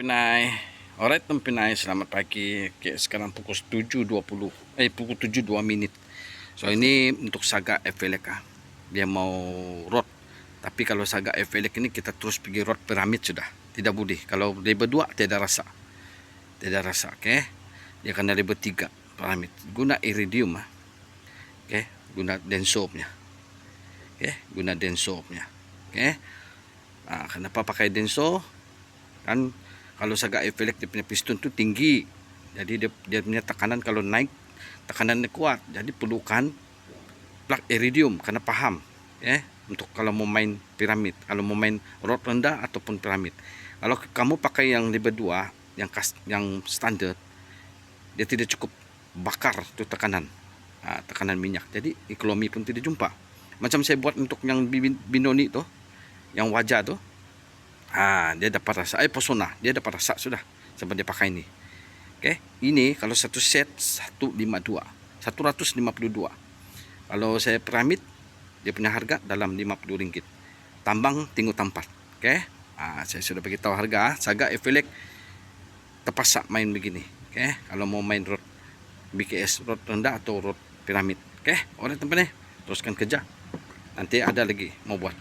Pinay. Alright ng Pinay, selamat pagi. Okay, sekarang pukul 7.20. Pukul 7.2 So ini untuk Saga FLX Dia mau road. Tapi kalau Saga FLX ini kita terus pergi road piramid sudah. Tidak boleh. Kalau level 2 tidak rasa. Tidak rasa, okay? Dia kena level 3 piramid. Guna iridium okay? Guna denso punya. Okay? Guna denso punya. Okay? Kenapa pakai denso? Kan kalau Saga FLX dia punya piston tu tinggi, jadi dia punya tekanan kalau naik tekanannya kuat, jadi perlukan plug iridium, karena paham untuk kalau mau main piramid, kalau mau main road rendah ataupun piramid. Kalau kamu pakai yang level 2 yang standar, dia tidak cukup bakar tu tekanan minyak, jadi ekonomi pun tidak jumpa. Macam saya buat untuk yang Binoni tu, yang wajah tu, dia dapat rasa Persona, dia dapat rasa sudah sebab dia pakai ini. Okey, ini kalau satu set 152. Kalau saya piramid, dia punya harga dalam RM50. Tambang tinggu tempat. Okey. Saya sudah bagi tahu harga Saga FLX terpaksa main begini. Okey, kalau mau main road BKS, road rendah atau road piramid. Okey, orang tempat ni teruskan kerja. Nanti ada lagi mau buat.